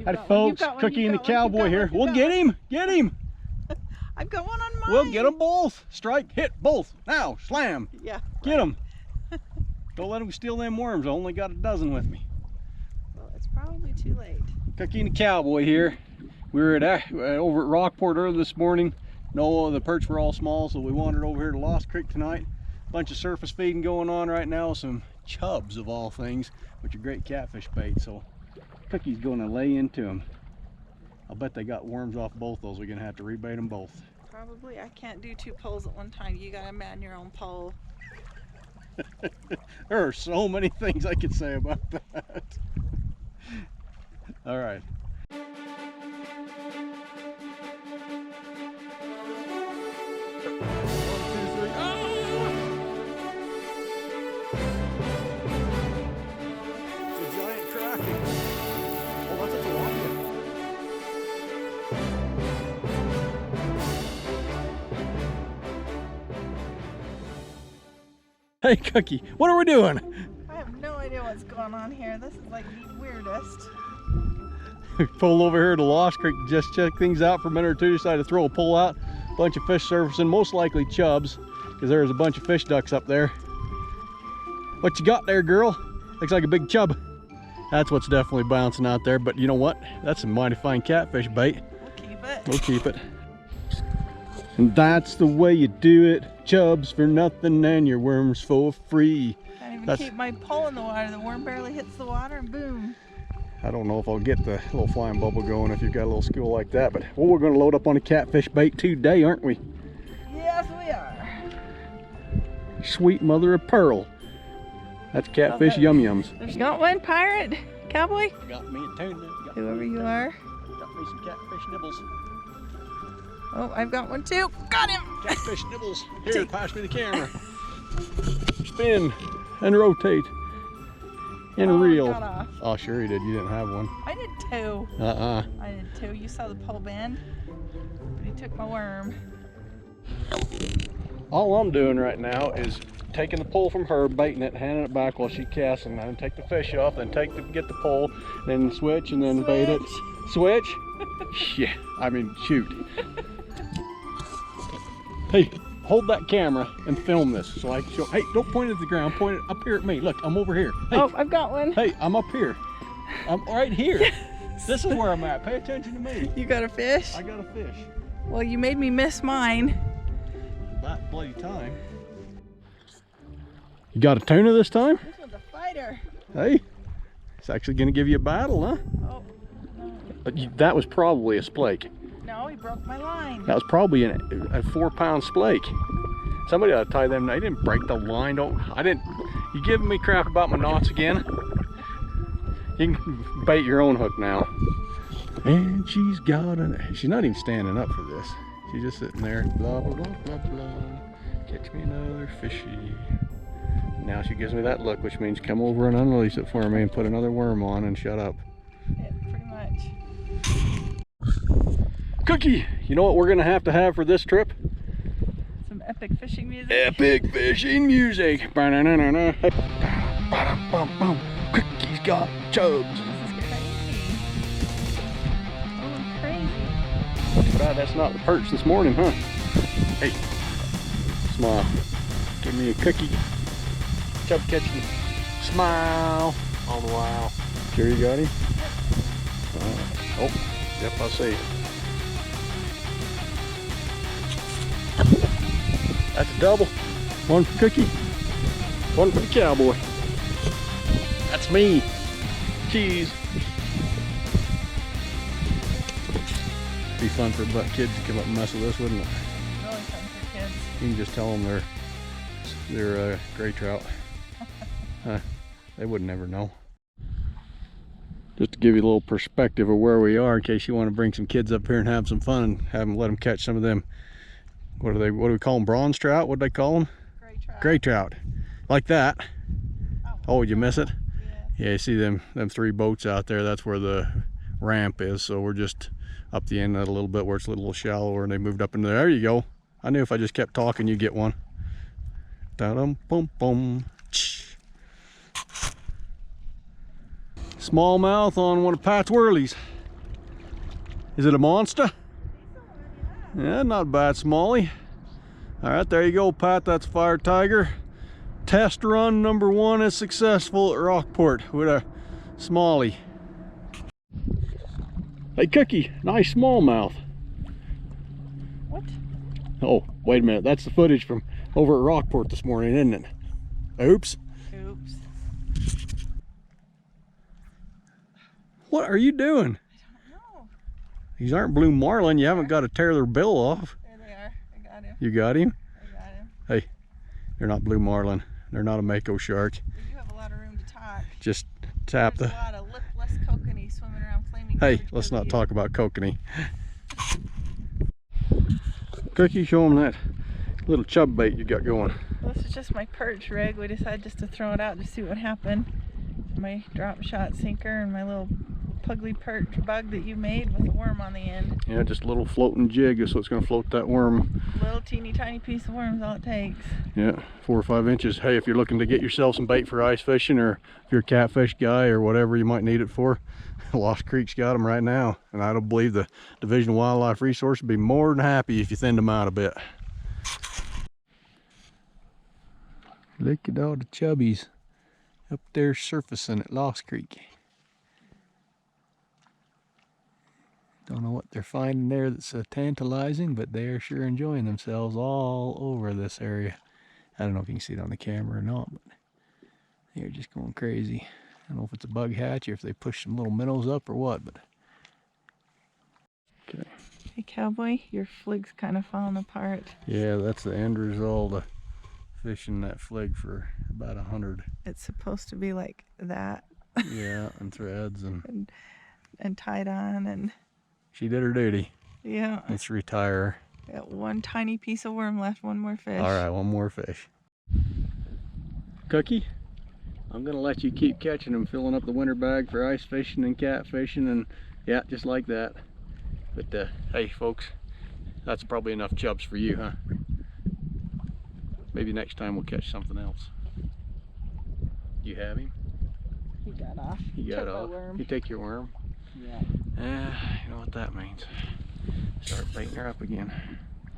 Howdy folks, Cookie and the Cowboy here. We'll get him, get him. I've got one on mine. We'll get them both. Strike, hit both. Now, slam. Yeah. Get them. Don't let them steal them worms. I only got a dozen with me. Well, it's probably too late. Cookie and the Cowboy here. We were over at Rockport early this morning. No, the perch were all small, so we wandered over here to Lost Creek tonight. Bunch of surface feeding going on right now. Some chubs of all things, which are great catfish bait. So Cookie's going to lay into them. I'll bet they got worms off both those. We're going to have to rebait them both. Probably. I can't do two poles at one time. You got to man your own pole. There are so many things I could say about that. All right. Hey Cookie, what are we doing? I have no idea what's going on here. This is like the weirdest. We pulled over here to Lost Creek to just check things out for a minute or two. Decided to throw a pole out. Bunch of fish surfacing, most likely chubs, because there's a bunch of fish ducks up there. What you got there, girl? Looks like a big chub. That's what's definitely bouncing out there, but you know what? That's a mighty fine catfish bait. We'll keep it. We'll keep it. And that's the way you do it. Chubs for nothing and your worms for free. Can't even keep my pole in the water. The worm barely hits the water and boom. I don't know if I'll get the little flying bubble going if you've got a little school like that, but well, we're going to load up on a catfish bait today, aren't we? Yes, we are. Sweet mother of pearl. That's catfish yum-yums. There's got one, pirate, cowboy. Got me a tuna. Whoever you are. Got me some catfish nibbles. Oh, I've got one too. Got him! Catfish nibbles. Here, pass me the camera. Spin and rotate and reel. Got off. Oh, sure he did. You didn't have one. I did too. I did too. You saw the pole bend, but he took my worm. All I'm doing right now is taking the pole from her, baiting it, handing it back while she casts, and then take the fish off, then get the pole, then switch, and then bait it. Switch? Yeah, I mean, shoot. Hey, hold that camera and film this so I can show. Hey, don't point it at the ground, point it up here at me. Look, I'm over here. Hey, oh, I've got one. Hey, I'm up here. I'm right here. Yes. This is where I'm at. Pay attention to me. You got a fish? I got a fish. Well, you made me miss mine. About bloody time. You got a tuna this time? This one's a fighter. Hey, it's actually going to give you a battle, huh? Oh, no. That was probably a splake. No, he broke my line. That was probably a 4-pound splake. Somebody ought to tie them. I didn't break the line. You giving me crap about my knots again? You can bait your own hook now. And she's not even standing up for this. She's just sitting there. Blah, blah, blah, blah, blah. Catch me another fishy. Now she gives me that look, which means come over and unrelease it for me and put another worm on and shut up. Yeah, pretty much. Cookie, you know what we're gonna have to for this trip? Some epic fishing music. Epic fishing music. Cookie's got chubs. This is crazy. Oh, crazy. Too bad that's not the perch this morning, huh? Hey, smile. Give me a cookie. Chub catching. Smile all the while. Sure you got him? Oh, yep, I see it. That's a double. One for Cookie, one for the Cowboy. That's me. Cheese. Be fun for kids to come up and mess with this, wouldn't it? Really fun for kids. You can just tell them they're gray trout. They would never know. Just to give you a little perspective of where we are, in case you want to bring some kids up here and have some fun and let them catch some of them. What do we call them? Bronze trout? What do they call them? Gray trout. Gray trout. Like that. Oh, did you miss it? Yeah. Yeah, you see them 3 boats out there. That's where the ramp is. So we're just up the end of it a little bit where it's a little shallower, and they moved up into there. There you go. I knew if I just kept talking, you'd get one. Da-dum, boom, boom. Smallmouth on one of Pat's whirlies. Is it a monster? Yeah, not bad, Smalley. All right, there you go, Pat. That's Fire Tiger. Test run number 1 is successful at Rockport with a Smalley. Hey, Cookie, nice smallmouth. What? Oh, wait a minute. That's the footage from over at Rockport this morning, isn't it? Oops. Oops. What are you doing? I don't know. These aren't blue marlin. You haven't got to tear their bill off. There they are. I got him. You got him? I got him. Hey, they're not blue marlin. They're not a mako shark. We do have a lot of room to talk. Just tap There's the... a lot of lipless kokanee swimming around flaming. Hey, let's not talk about kokanee. Cookie, show them that little chub bait you got going. Well, this is just my perch rig. We decided just to throw it out to see what happened. My drop shot sinker and my little pugly perch bug that you made with a worm on the end. Yeah, just a little floating jig is what's going to float that worm. Little teeny tiny piece of worm's all it takes. Yeah, 4 or 5 inches. Hey, if you're looking to get yourself some bait for ice fishing, or if you're a catfish guy or whatever you might need it for, Lost Creek's got them right now. And I don't believe the Division of Wildlife Resource would be more than happy if you thinned them out a bit. Look at all the chubbies up there surfacing at Lost Creek. Don't know what they're finding there that's tantalizing, but they are sure enjoying themselves all over this area. I don't know if you can see it on the camera or not, but they're just going crazy. I don't know if it's a bug hatch or if they push some little minnows up or what, but... Okay. Hey Cowboy, your flig's kind of falling apart. Yeah, that's the end result of fishing that flig for about 100. It's supposed to be like that. Yeah, and threads and tied on and... She did her duty. Yeah. Let's retire her. Got one tiny piece of worm left, one more fish. All right, one more fish. Cookie, I'm gonna let you keep catching them, filling up the winter bag for ice fishing and cat fishing, and yeah, just like that. But hey folks, that's probably enough chubs for you, huh? Maybe next time we'll catch something else. You have him? He got off. He got Took my off. worm. You take your worm? Yeah. You know what that means. Start baiting her up again.